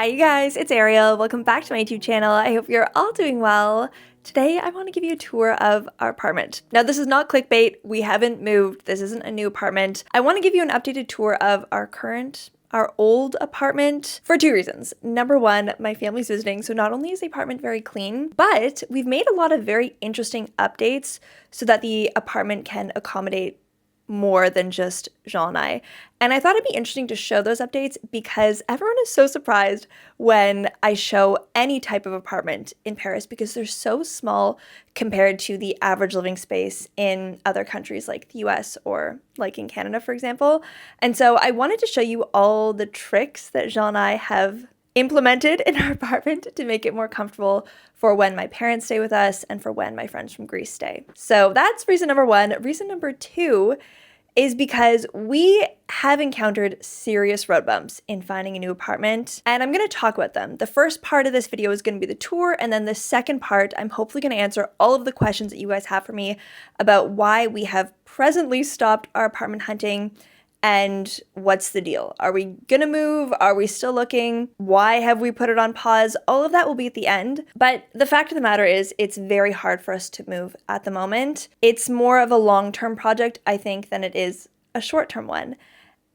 Hi you guys, it's Arielle. Welcome back to my YouTube channel. I hope you're all doing well. Today I want to give you a tour of our apartment. Now this is not clickbait, we haven't moved, this isn't a new apartment. I want to give you an updated tour of our old apartment for two reasons. Number one, my family's visiting, so not only is the apartment very clean, but we've made a lot of very interesting updates so that the apartment can accommodate more than just Jean and I. And I thought it'd be interesting to show those updates because everyone is so surprised when I show any type of apartment in Paris because they're so small compared to the average living space in other countries like the US or like in Canada, for example. And so I wanted to show you all the tricks that Jean and I have implemented in our apartment to make it more comfortable for when my parents stay with us and for when my friends from Greece stay. So that's reason number one. Reason number two is because we have encountered serious road bumps in finding a new apartment, and I'm going to talk about them. The first part of this video is going to be the tour, and then the second part, I'm hopefully going to answer all of the questions that you guys have for me about why we have presently stopped our apartment hunting and what's the deal. Are we gonna move? Are we still looking? Why have we put it on pause? All of that will be at the end. But the fact of the matter is it's very hard for us to move at the moment. It's more of a long-term project, I think, than it is a short-term one.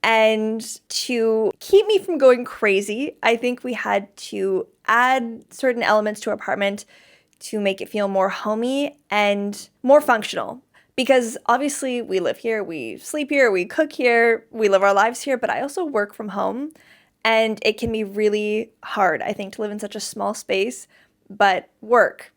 And to keep me from going crazy, I think we had to add certain elements to our apartment to make it feel more homey and more functional. Because obviously we live here, we sleep here, we cook here, we live our lives here, but I also work from home and it can be really hard, I think, to live in such a small space, but work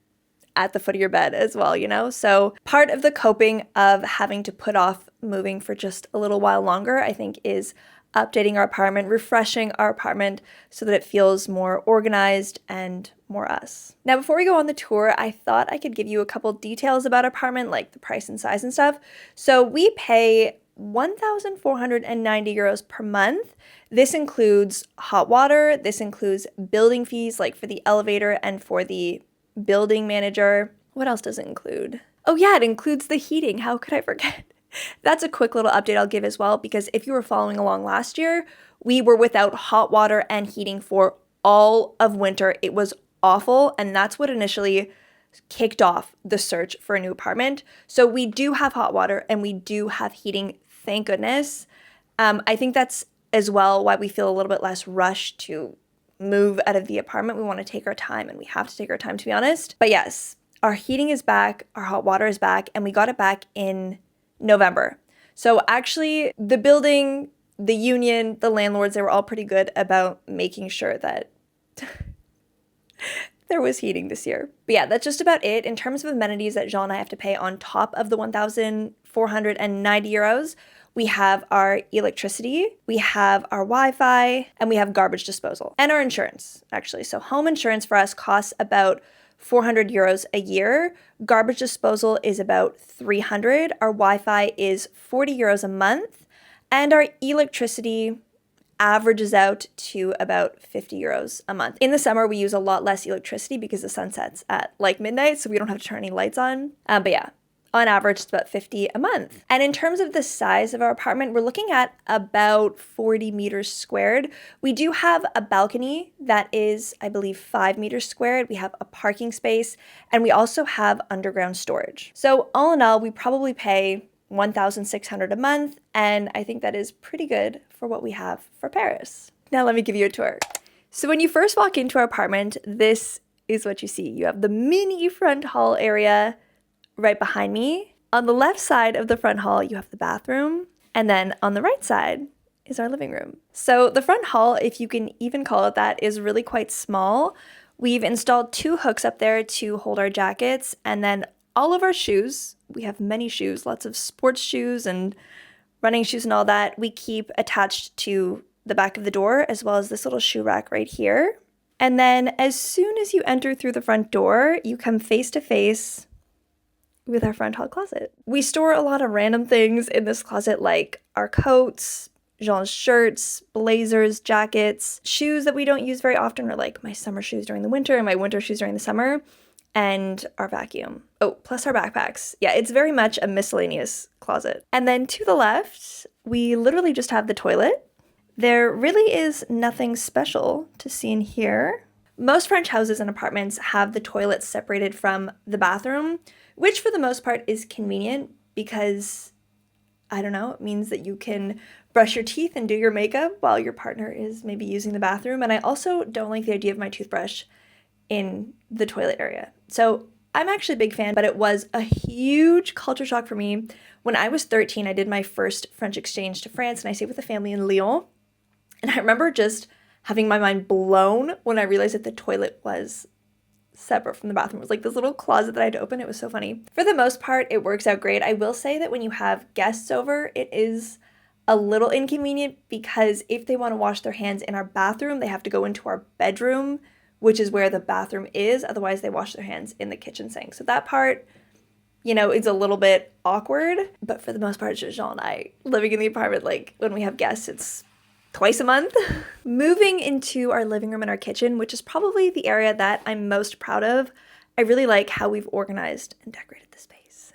at the foot of your bed as well, you know? So part of the coping of having to put off moving for just a little while longer, I think, is updating our apartment, refreshing our apartment so that it feels more organized and more us. Now, before we go on the tour, I thought I could give you a couple details about our apartment, like the price and size and stuff. So we pay 1,490 euros per month. This includes hot water. This includes building fees, like for the elevator and for the building manager. What else does it include? Oh yeah, it includes the heating. How could I forget? That's a quick little update I'll give as well, because if you were following along last year, we were without hot water and heating for all of winter. It was awful, and that's what initially kicked off the search for a new apartment. So we do have hot water and we do have heating, thank goodness. I think that's as well why we feel a little bit less rushed to move out of the apartment. We want to take our time, and we have to take our time, to be honest. But yes, our heating is back, our hot water is back, and we got it back in November. So actually the building, the union, the landlords, they were all pretty good about making sure that there was heating this year. But yeah, that's just about it. In terms of amenities that Jean and I have to pay on top of the 1,490 euros, we have our electricity, we have our Wi-Fi, and we have garbage disposal. And our insurance, actually. So home insurance for us costs about 400 euros a year. Garbage disposal is about 300. Our Wi-Fi is 40 euros a month. And our electricity averages out to about 50 euros a month. In the summer, we use a lot less electricity because the sun sets at like midnight, so we don't have to turn any lights on. But yeah, on average, it's about 50 a month. And in terms of the size of our apartment, we're looking at about 40 meters squared. We do have a balcony that is, I believe, 5 meters squared. We have a parking space, and we also have underground storage. So all in all, we probably pay 1,600 a month, and I think that is pretty good for what we have for Paris. Now let me give you a tour. So when you first walk into our apartment, this is what you see. You have the mini front hall area right behind me. On the left side of the front hall, you have the bathroom, and then on the right side is our living room. So the front hall, if you can even call it that, is really quite small. We've installed 2 hooks up there to hold our jackets, and then all of our shoes, we have many shoes, lots of sports shoes and running shoes and all that, we keep attached to the back of the door, as well as this little shoe rack right here. And then as soon as you enter through the front door, you come face to face with our front hall closet. We store a lot of random things in this closet, like our coats, Jean's shirts, blazers, jackets, shoes that we don't use very often, or like my summer shoes during the winter and my winter shoes during the summer, and our vacuum. Oh, plus our backpacks. Yeah, it's very much a miscellaneous closet. And then to the left, we literally just have the toilet. There really is nothing special to see in here. Most French houses and apartments have the toilets separated from the bathroom, which for the most part is convenient because, I don't know, it means that you can brush your teeth and do your makeup while your partner is maybe using the bathroom. And I also don't like the idea of my toothbrush in the toilet area. So I'm actually a big fan, but it was a huge culture shock for me. When I was 13, I did my first French exchange to France, and I stayed with a family in Lyon. And I remember just having my mind blown when I realized that the toilet was separate from the bathroom. It was like this little closet that I had to open. It was so funny. For the most part, it works out great. I will say that when you have guests over, it is a little inconvenient because if they want to wash their hands in our bathroom, they have to go into our bedroom, which is where the bathroom is. Otherwise, they wash their hands in the kitchen sink. So that part, you know, it's a little bit awkward. But for the most part, it's just Jean and I living in the apartment. Like when we have guests, it's twice a month. Moving into our living room and our kitchen, which is probably the area that I'm most proud of. I really like how we've organized and decorated the space.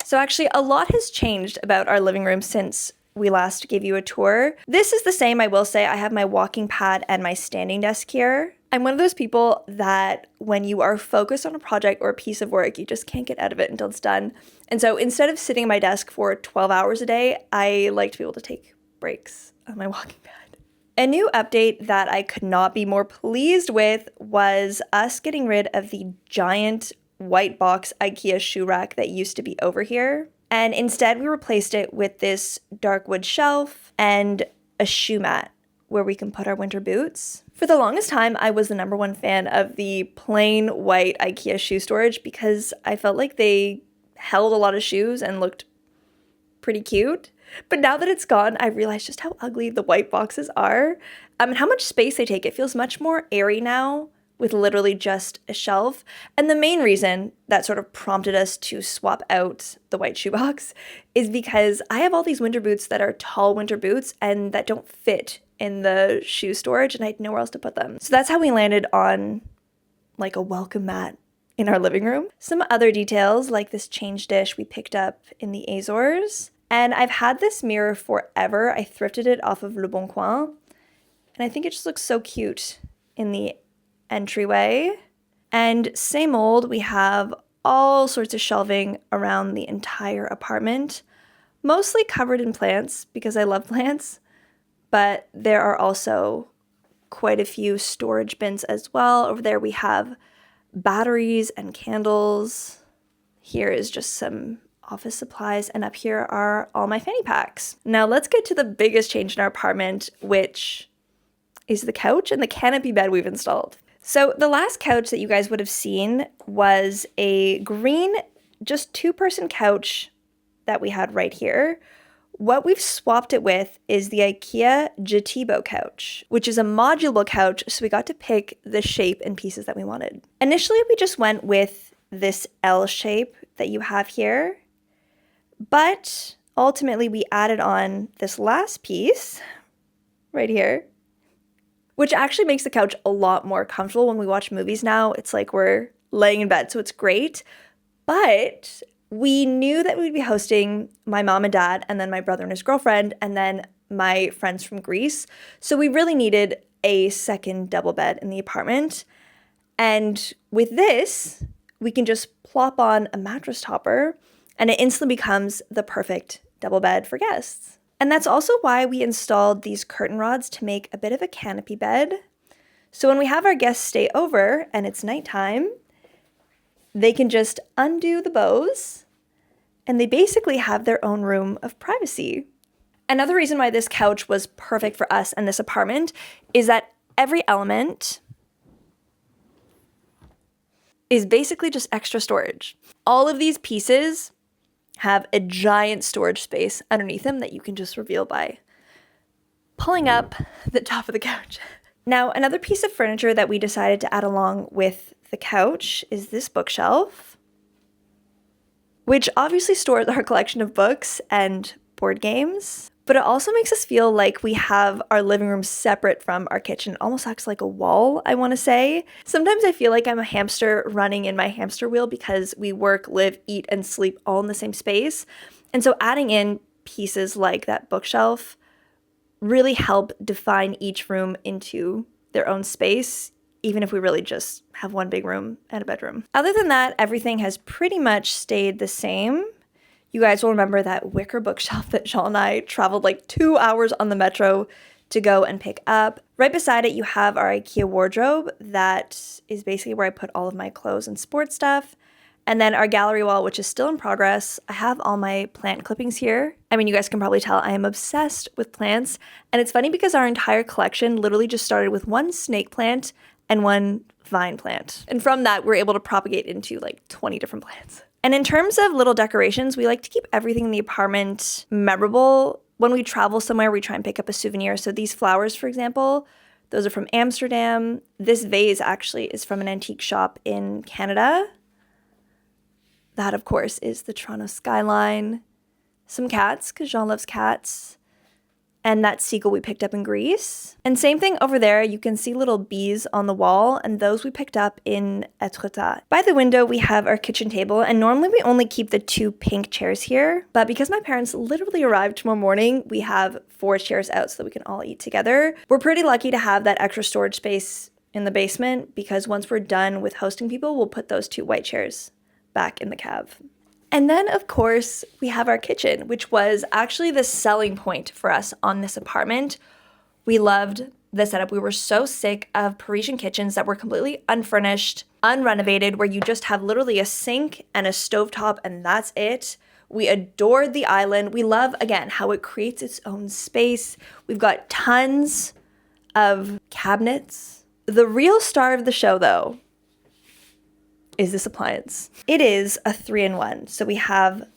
So actually, a lot has changed about our living room since we last gave you a tour. This is the same, I will say. I have my walking pad and my standing desk here. I'm one of those people that when you are focused on a project or a piece of work, you just can't get out of it until it's done. And so instead of sitting at my desk for 12 hours a day, I like to be able to take breaks on my walking pad. A new update that I could not be more pleased with was us getting rid of the giant white box IKEA shoe rack that used to be over here. And instead we replaced it with this dark wood shelf and a shoe mat where we can put our winter boots. For the longest time, I was the number one fan of the plain white IKEA shoe storage because I felt like they held a lot of shoes and looked pretty cute. But now that it's gone, I realized just how ugly the white boxes are and how much space they take. It feels much more airy now with literally just a shelf. And the main reason that sort of prompted us to swap out the white shoebox is because I have all these winter boots that are tall winter boots and that don't fit in the shoe storage, and I had nowhere else to put them. So that's how we landed on like a welcome mat in our living room. Some other details like this change dish we picked up in the Azores. And I've had this mirror forever. I thrifted it off of Le Bon Coin. And I think it just looks so cute in the entryway. And same old, we have all sorts of shelving around the entire apartment, mostly covered in plants because I love plants. But there are also quite a few storage bins as well. Over there we have batteries and candles. Here is just some office supplies, and up here are all my fanny packs. Now let's get to the biggest change in our apartment, which is the couch and the canopy bed we've installed. So the last couch that you guys would have seen was a green, just two-person couch that we had right here. What we've swapped it with is the IKEA Gittibo couch, which is a modulable couch, so we got to pick the shape and pieces that we wanted. Initially, we just went with this L shape that you have here, but ultimately we added on this last piece right here, which actually makes the couch a lot more comfortable. When we watch movies now, it's like we're laying in bed, so it's great. But we knew that we'd be hosting my mom and dad, and then my brother and his girlfriend, and then my friends from Greece. So we really needed a second double bed in the apartment. And with this, we can just plop on a mattress topper, and it instantly becomes the perfect double bed for guests. And that's also why we installed these curtain rods to make a bit of a canopy bed. So when we have our guests stay over and it's nighttime, they can just undo the bows and they basically have their own room of privacy. Another reason why this couch was perfect for us and this apartment is that every element is basically just extra storage. All of these pieces have a giant storage space underneath them that you can just reveal by pulling up the top of the couch. Now, another piece of furniture that we decided to add along with the couch is this bookshelf, which obviously stores our collection of books and board games, but it also makes us feel like we have our living room separate from our kitchen. It almost acts like a wall, I want to say. Sometimes I feel like I'm a hamster running in my hamster wheel because we work, live, eat, and sleep all in the same space. And so adding in pieces like that bookshelf really help define each room into their own space, even if we really just have one big room and a bedroom. Other than that, everything has pretty much stayed the same. You guys will remember that wicker bookshelf that Jean and I traveled like 2 hours on the metro to go and pick up. Right beside it, you have our IKEA wardrobe. That is basically where I put all of my clothes and sports stuff. And then our gallery wall, which is still in progress. I have all my plant clippings here. I mean, you guys can probably tell I am obsessed with plants. And it's funny because our entire collection literally just started with one snake plant and one vine plant. And from that, we're able to propagate into like 20 different plants. And in terms of little decorations, we like to keep everything in the apartment memorable. When we travel somewhere, we try and pick up a souvenir. So these flowers, for example, those are from Amsterdam. This vase actually is from an antique shop in Canada. That, of course, is the Toronto skyline. Some cats, because Jean loves cats. And that seagull we picked up in Greece. And same thing over there, you can see little bees on the wall, and those we picked up in Etretat. By the window, we have our kitchen table, and normally we only keep the 2 pink chairs here. But because my parents literally arrived tomorrow morning, we have 4 chairs out so that we can all eat together. We're pretty lucky to have that extra storage space in the basement, because once we're done with hosting people, we'll put those 2 white chairs back in the cab. And then, of course, we have our kitchen, which was actually the selling point for us on this apartment. We loved the setup. We were so sick of Parisian kitchens that were completely unfurnished, unrenovated, where you just have literally a sink and a stovetop and that's it. We adored the island. We love, again, how it creates its own space. We've got tons of cabinets. The real star of the show, though, is this appliance. It is a 3-in-1. So we have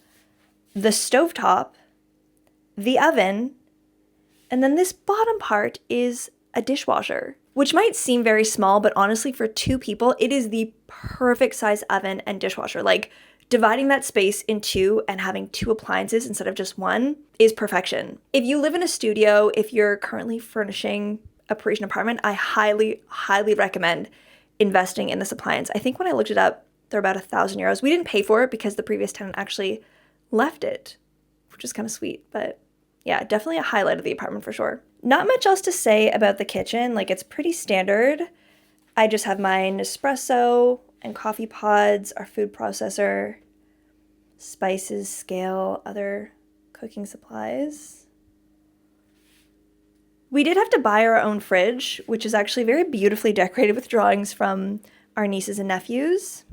the stovetop, the oven, and then this bottom part is a dishwasher, which might seem very small, but honestly for 2 people, it is the perfect size oven and dishwasher. Like dividing that space in 2 and having 2 appliances instead of just 1 is perfection. If you live in a studio, if you're currently furnishing a Parisian apartment, I highly, highly recommend investing in this appliance. I think when I looked it up, they're about €1,000. We didn't pay for it because the previous tenant actually left it, which is kind of sweet. But yeah, definitely a highlight of the apartment for sure. Not much else to say about the kitchen. Like, it's pretty standard. I just have my Nespresso and coffee pods, our food processor, spices, scale, other cooking supplies. We did have to buy our own fridge, which is actually very beautifully decorated with drawings from our nieces and nephews.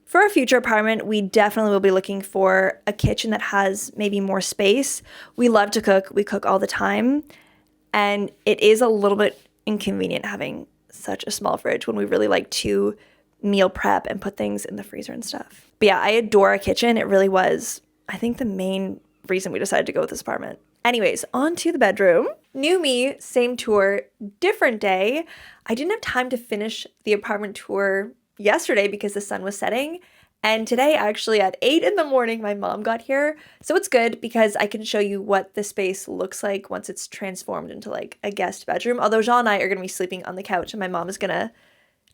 For our future apartment, we definitely will be looking for a kitchen that has maybe more space. We love to cook. We cook all the time. And it is a little bit inconvenient having such a small fridge when we really like to meal prep and put things in the freezer and stuff. But yeah, I adore our kitchen. It really was, I think, the main reason we decided to go with this apartment. Anyways, on to the bedroom. New me, same tour, different day. I didn't have time to finish the apartment tour yesterday because the sun was setting. And today, actually, at 8 in the morning, my mom got here. So it's good because I can show you what the space looks like once it's transformed into like a guest bedroom. Although Jean and I are going to be sleeping on the couch and my mom is going to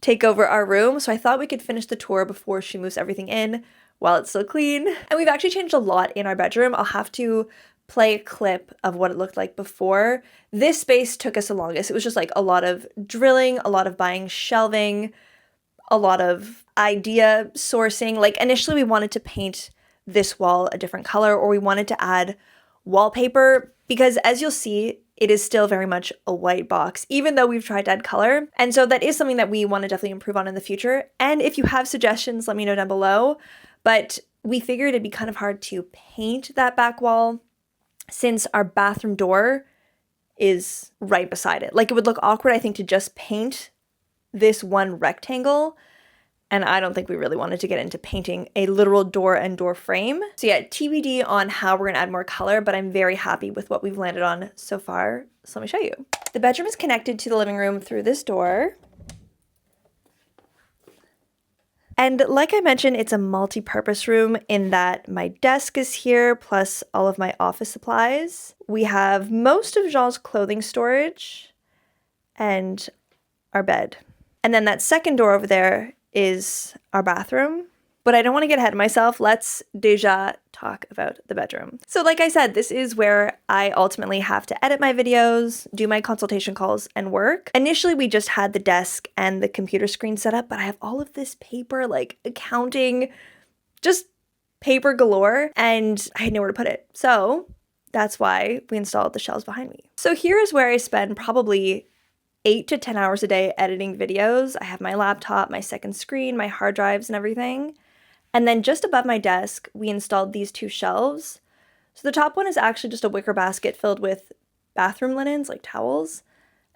take over our room. So I thought we could finish the tour before she moves everything in while it's still clean. And we've actually changed a lot in our bedroom. I'll have to play a clip of what it looked like before. This space took us the longest. It was just like a lot of drilling, a lot of buying shelving, a lot of idea sourcing. Like initially we wanted to paint this wall a different color, or we wanted to add wallpaper because as you'll see, it is still very much a white box, even though we've tried to add color. And so that is something that we want to definitely improve on in the future. And if you have suggestions, let me know down below. But we figured it'd be kind of hard to paint that back wall since our bathroom door is right beside it. Like it would look awkward, I think, to just paint this one rectangle. And I don't think we really wanted to get into painting a literal door and door frame. So yeah, TBD on how we're gonna add more color, but I'm very happy with what we've landed on so far. So let me show you. The bedroom is connected to the living room through this door. And like I mentioned, it's a multi-purpose room in that my desk is here, plus all of my office supplies. We have most of Jean's clothing storage and our bed. And then that second door over there is our bathroom. But I don't want to get ahead of myself. Let's déjà talk about the bedroom. So like I said, this is where I ultimately have to edit my videos, do my consultation calls, and work. Initially, we just had the desk and the computer screen set up, but I have all of this paper, like accounting, just paper galore, and I had nowhere to put it. So that's why we installed the shelves behind me. So here is where I spend probably 8 to 10 hours a day editing videos. I have my laptop, my second screen, my hard drives, and everything. And then just above my desk, we installed these 2 shelves. So the top one is actually just a wicker basket filled with bathroom linens, like towels.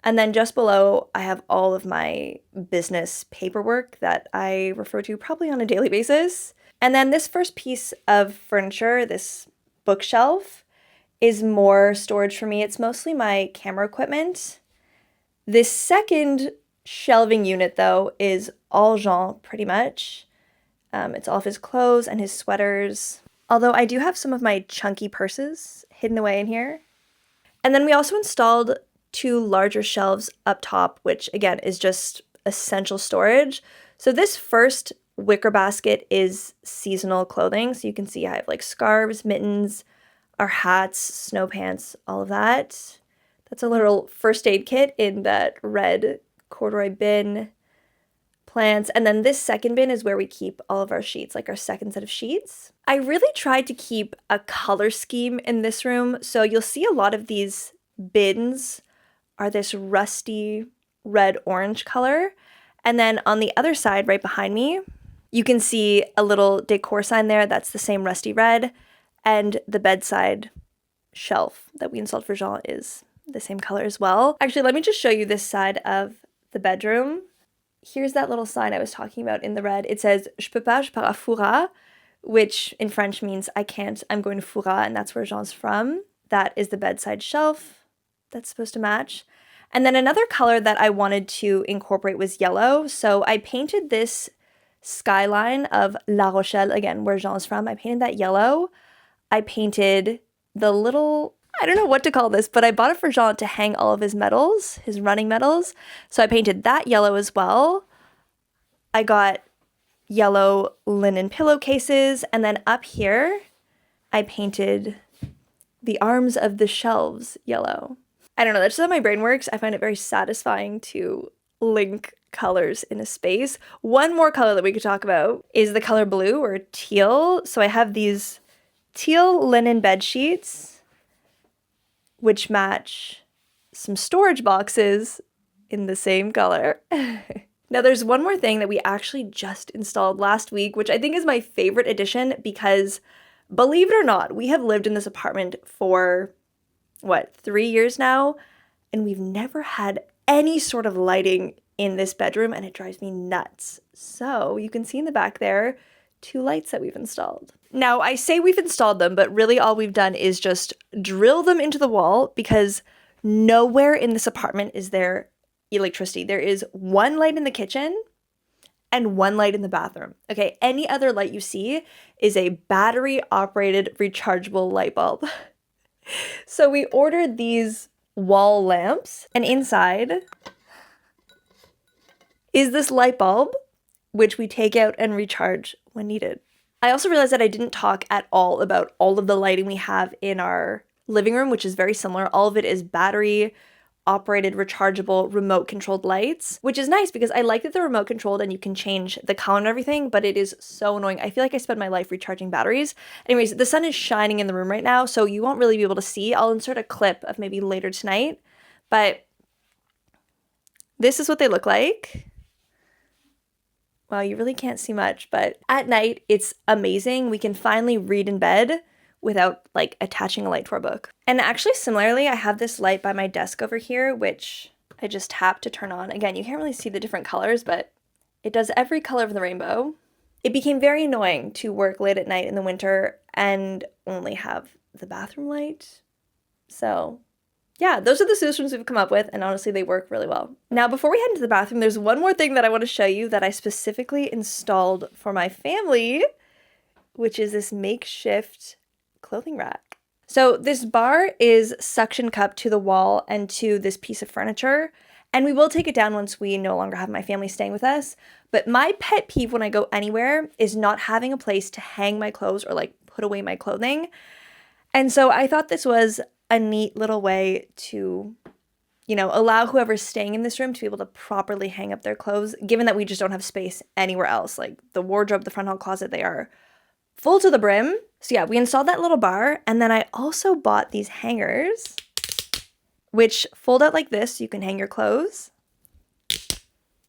And then just below, I have all of my business paperwork that I refer to probably on a daily basis. And then this first piece of furniture, this bookshelf, is more storage for me. It's mostly my camera equipment. This second shelving unit, though, is all Jean, pretty much. It's all of his clothes and his sweaters. Although I do have some of my chunky purses hidden away in here. And then we also installed 2 larger shelves up top, which again is just essential storage. So this first wicker basket is seasonal clothing. So you can see I have like scarves, mittens, our hats, snow pants, all of that. That's a little first aid kit in that red corduroy bin. Plants, and then this second bin is where we keep all of our sheets, like our second set of sheets. I really tried to keep a color scheme in this room, so you'll see a lot of these bins are this rusty red-orange color, and then on the other side, right behind me, you can see a little decor sign there that's the same rusty red, and the bedside shelf that we installed for Jean is the same color as well. Actually, let me just show you this side of the bedroom. Here's that little sign I was talking about in the red. It says, Je peux pas, je pars à Foura, which in French means I can't, I'm going to Foura, and that's where Jean's from. That is the bedside shelf that's supposed to match. And then another color that I wanted to incorporate was yellow. So I painted this skyline of La Rochelle, again, where Jean's from. I painted that yellow. I painted the little, I don't know what to call this, but I bought it for Jean to hang all of his medals, his running medals. So I painted that yellow as well. I got yellow linen pillowcases, and then up here, I painted the arms of the shelves yellow. I don't know, that's just how my brain works. I find it very satisfying to link colors in a space. One more color that we could talk about is the color blue or teal. So I have these teal linen bed sheets, which match some storage boxes in the same color. Now there's one more thing that we actually just installed last week, which I think is my favorite addition because, believe it or not, we have lived in this apartment for, 3 years now, and we've never had any sort of lighting in this bedroom, and it drives me nuts. So you can see in the back there, 2 lights that we've installed. Now, I say we've installed them, but really all we've done is just drill them into the wall because nowhere in this apartment is there electricity. There is 1 light in the kitchen and 1 light in the bathroom. Okay, any other light you see is a battery-operated rechargeable light bulb. So we ordered these wall lamps, and inside is this light bulb, which we take out and recharge when needed. I also realized that I didn't talk at all about all of the lighting we have in our living room, which is very similar. All of it is battery operated, rechargeable, remote controlled lights, which is nice because I like that they're remote controlled and you can change the color and everything, but it is so annoying. I feel like I spend my life recharging batteries. Anyways, the sun is shining in the room right now, so you won't really be able to see. I'll insert a clip of maybe later tonight, but this is what they look like. Wow, you really can't see much, but at night, it's amazing. We can finally read in bed without attaching a light to our book. And actually, similarly, I have this light by my desk over here, which I just tap to turn on. Again, you can't really see the different colors, but it does every color of the rainbow. It became very annoying to work late at night in the winter and only have the bathroom light. So yeah, those are the solutions we've come up with, and honestly, they work really well. Now, before we head into the bathroom, there's one more thing that I want to show you that I specifically installed for my family, which is this makeshift clothing rack. So this bar is suction cupped to the wall and to this piece of furniture, And we will take it down once we no longer have my family staying with us. But my pet peeve when I go anywhere is not having a place to hang my clothes or like put away my clothing. And so I thought this was a neat little way to, allow whoever's staying in this room to be able to properly hang up their clothes, given that we just don't have space anywhere else. Like the wardrobe, the front hall closet, they are full to the brim. So yeah, we installed that little bar, and then I also bought these hangers, which fold out like this so you can hang your clothes.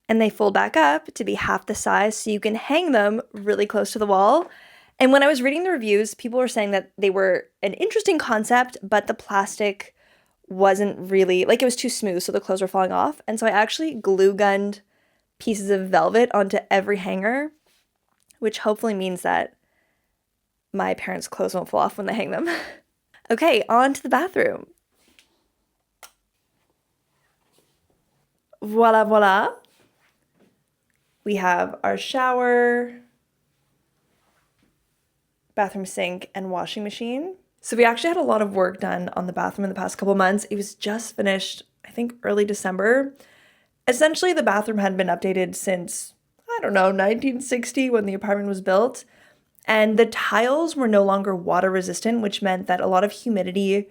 And they fold back up to be half the size so you can hang them really close to the wall. And when I was reading the reviews, people were saying that they were an interesting concept, but the plastic wasn't really, like, it was too smooth, so the clothes were falling off. And so I actually glue gunned pieces of velvet onto every hanger, which hopefully means that my parents' clothes won't fall off when they hang them. Okay, on to the bathroom. Voila, voila. We have our shower, bathroom sink, and washing machine. So we actually had a lot of work done on the bathroom in the past couple months. It was just finished, I think, early December. Essentially, the bathroom had been updated since, 1960 when the apartment was built. And the tiles were no longer water resistant, which meant that a lot of humidity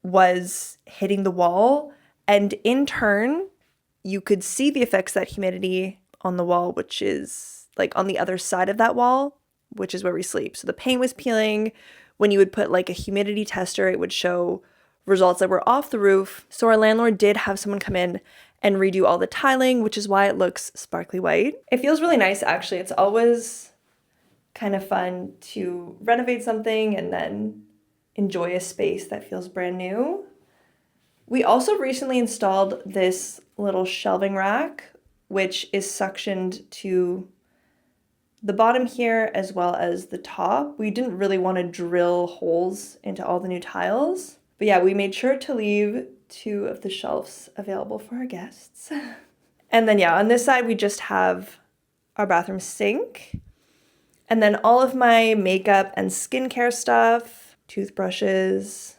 was hitting the wall. And in turn, you could see the effects of that humidity on the wall, which is like on the other side of that wall, which is where we sleep. So the paint was peeling. When you would put like a humidity tester, it would show results that were off the roof. So our landlord did have someone come in and redo all the tiling, which is why it looks sparkly white. It feels really nice, actually. It's always kind of fun to renovate something and then enjoy a space that feels brand new. We also recently installed this little shelving rack, which is suctioned to the bottom here as well as the top. We didn't really want to drill holes into all the new tiles. But yeah, we made sure to leave 2 of the shelves available for our guests. And then yeah, on this side, we just have our bathroom sink. And then all of my makeup and skincare stuff, toothbrushes.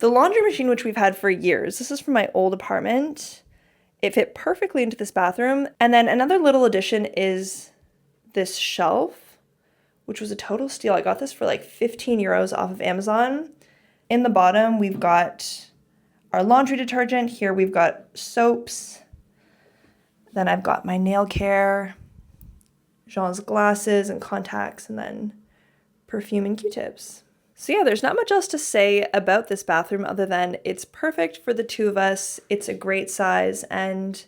The laundry machine, which we've had for years. This is from my old apartment. It fit perfectly into this bathroom. And then another little addition is this shelf, which was a total steal. I got this for like 15 euros off of Amazon. In the bottom, we've got our laundry detergent. Here we've got soaps. Then I've got my nail care, Jean's glasses and contacts, and then perfume and Q-tips. So yeah, there's not much else to say about this bathroom other than it's perfect for the 2 of us. It's a great size and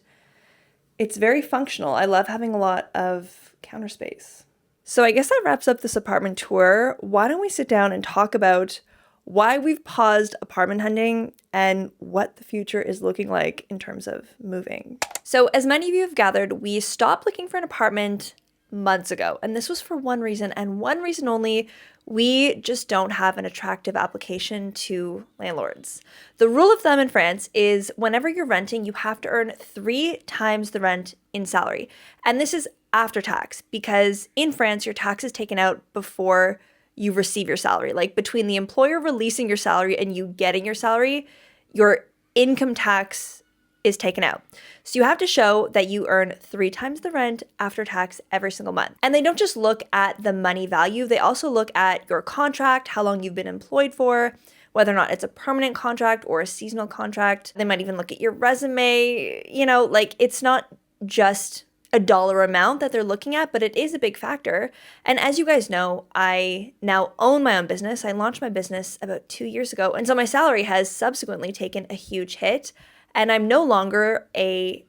it's very functional. I love having a lot of counter space. So I guess that wraps up this apartment tour. Why don't we sit down and talk about why we've paused apartment hunting and what the future is looking like in terms of moving. So as many of you have gathered, we stopped looking for an apartment months ago. And this was for one reason and one reason only. We just don't have an attractive application to landlords. The rule of thumb in France is whenever you're renting, you have to earn 3 times the rent in salary. And this is after tax because in France, your tax is taken out before you receive your salary. Like between the employer releasing your salary and you getting your salary, your income tax is taken out. So you have to show that you earn 3 times the rent after tax every single month. And they don't just look at the money value, they also look at your contract, how long you've been employed for, whether or not it's a permanent contract or a seasonal contract. They might even look at your resume, like it's not just a dollar amount that they're looking at, but it is a big factor. And as you guys know, I now own my own business. I launched my business about 2 years ago. And so my salary has subsequently taken a huge hit. And I'm no longer an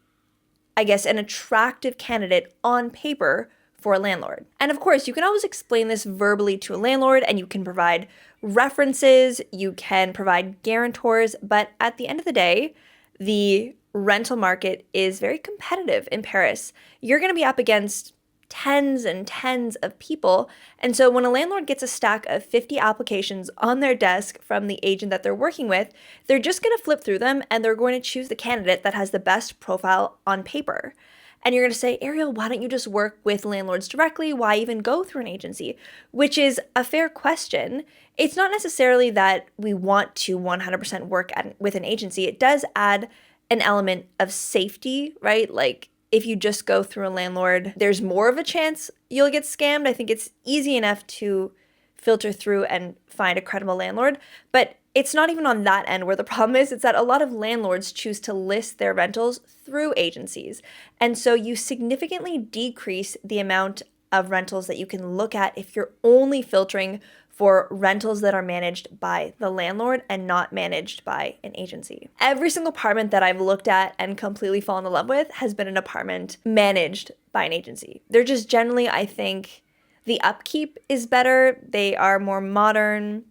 attractive candidate on paper for a landlord. And of course, you can always explain this verbally to a landlord and you can provide references, you can provide guarantors, but at the end of the day, the rental market is very competitive in Paris. You're going to be up against tens and tens of people. And so when a landlord gets a stack of 50 applications on their desk from the agent that they're working with, they're just going to flip through them and they're going to choose the candidate that has the best profile on paper. And you're going to say, Arielle, why don't you just work with landlords directly? Why even go through an agency? Which is a fair question. It's not necessarily that we want to 100% work with an agency. It does add an element of safety, right? Like if you just go through a landlord, there's more of a chance you'll get scammed. I think it's easy enough to filter through and find a credible landlord, but it's not even on that end where the problem is. It's that a lot of landlords choose to list their rentals through agencies. And so you significantly decrease the amount of rentals that you can look at if you're only filtering for rentals that are managed by the landlord and not managed by an agency. Every single apartment that I've looked at and completely fallen in love with has been an apartment managed by an agency. They're just generally, I think, the upkeep is better. They are more modern.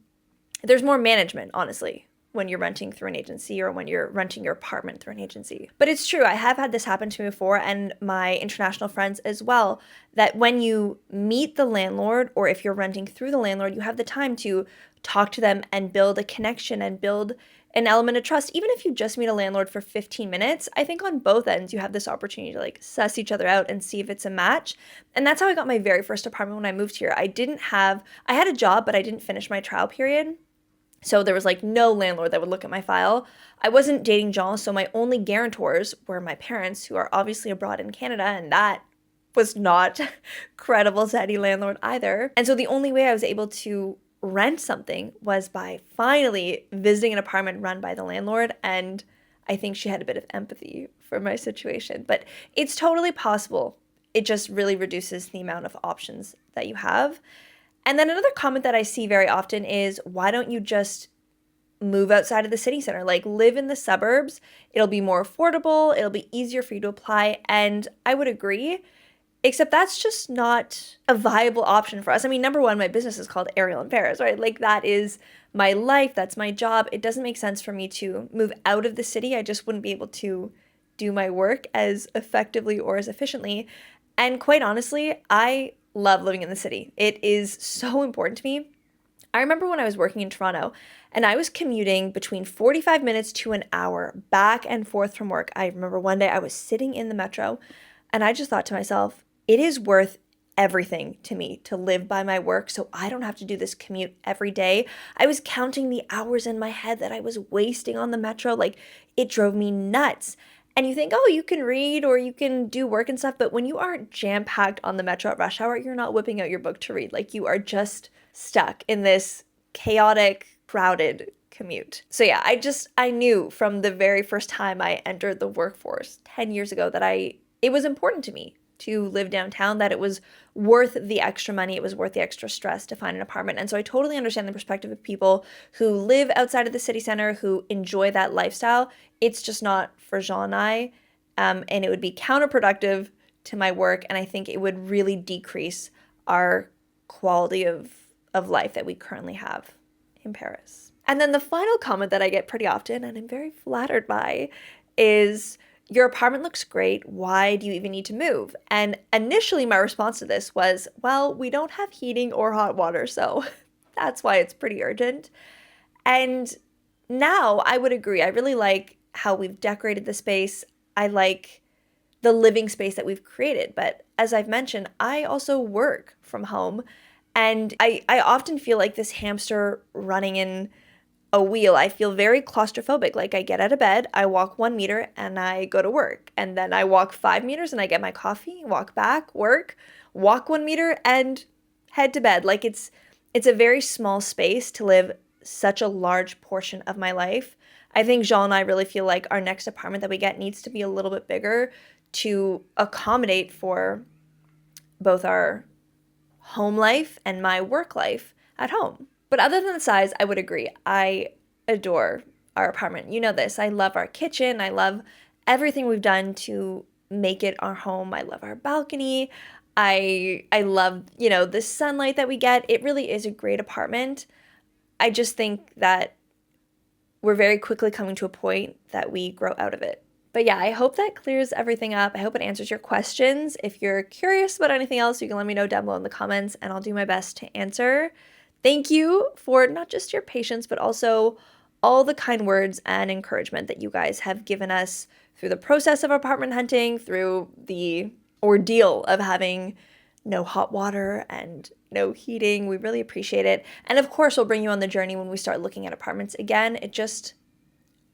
There's more management, honestly, when you're renting through an agency or when you're renting your apartment through an agency. But it's true, I have had this happen to me before, and my international friends as well, that when you meet the landlord, or if you're renting through the landlord, you have the time to talk to them and build a connection and build an element of trust. Even if you just meet a landlord for 15 minutes, I think on both ends you have this opportunity to like suss each other out and see if it's a match. And that's how I got my very first apartment when I moved here. I had a job, but I didn't finish my trial period. So there was like no landlord that would look at my file. I wasn't dating John, so my only guarantors were my parents, who are obviously abroad in Canada, and that was not credible to any landlord either. And so the only way I was able to rent something was by finally visiting an apartment run by the landlord, and I think she had a bit of empathy for my situation. But it's totally possible. It just really reduces the amount of options that you have. And then another comment that I see very often is, why don't you just move outside of the city center? Like, live in the suburbs. It'll be more affordable. It'll be easier for you to apply. And I would agree, except that's just not a viable option for us. I mean, number one, my business is called Arielle in Paris, right? Like, that is my life. That's my job. It doesn't make sense for me to move out of the city. I just wouldn't be able to do my work as effectively or as efficiently. And quite honestly, I love living in the city. It is so important to me. I remember when I was working in Toronto and I was commuting between 45 minutes to an hour back and forth from work. I remember one day I was sitting in the metro and I just thought to myself, it is worth everything to me to live by my work so I don't have to do this commute every day. I was counting the hours in my head that I was wasting on the metro. Like, it drove me nuts. And you think, oh, you can read or you can do work and stuff. But when you are jam-packed on the metro at rush hour, you're not whipping out your book to read. Like, you are just stuck in this chaotic, crowded commute. So yeah, I knew from the very first time I entered the workforce 10 years ago that it was important to me to live downtown, that it was worth the extra money, it was worth the extra stress to find an apartment. And so I totally understand the perspective of people who live outside of the city center, who enjoy that lifestyle. It's just not for Jean and I, and it would be counterproductive to my work, and I think it would really decrease our quality of life that we currently have in Paris. And then the final comment that I get pretty often, and I'm very flattered by, is, your apartment looks great. Why do you even need to move? And initially my response to this was, well, we don't have heating or hot water, so that's why it's pretty urgent. And now I would agree. I really like how we've decorated the space. I like the living space that we've created. But as I've mentioned, I also work from home, and I often feel like this hamster running in a wheel. I feel very claustrophobic. Like, I get out of bed, I walk 1 meter and I go to work. And then I walk 5 meters and I get my coffee, walk back, work, walk 1 meter and head to bed. Like, it's a very small space to live such a large portion of my life. I think Jean and I really feel like our next apartment that we get needs to be a little bit bigger to accommodate for both our home life and my work life at home. But other than the size, I would agree. I adore our apartment. You know this. I love our kitchen. I love everything we've done to make it our home. I love our balcony. I love, the sunlight that we get. It really is a great apartment. I just think that we're very quickly coming to a point that we grow out of it. But yeah, I hope that clears everything up. I hope it answers your questions. If you're curious about anything else, you can let me know down below in the comments and I'll do my best to answer. Thank you for not just your patience, but also all the kind words and encouragement that you guys have given us through the process of apartment hunting, through the ordeal of having no hot water and no heating. We really appreciate it. And of course, we'll bring you on the journey when we start looking at apartments again. It just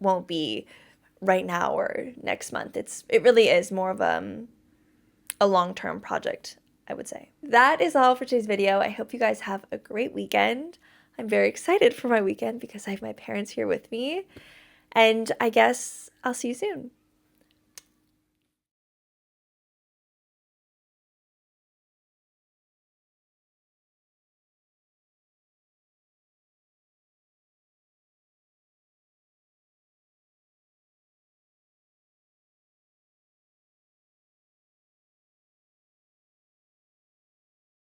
won't be right now or next month. It really is more of a long-term project, I would say. That is all for today's video. I hope you guys have a great weekend. I'm very excited for my weekend because I have my parents here with me. And I guess I'll see you soon.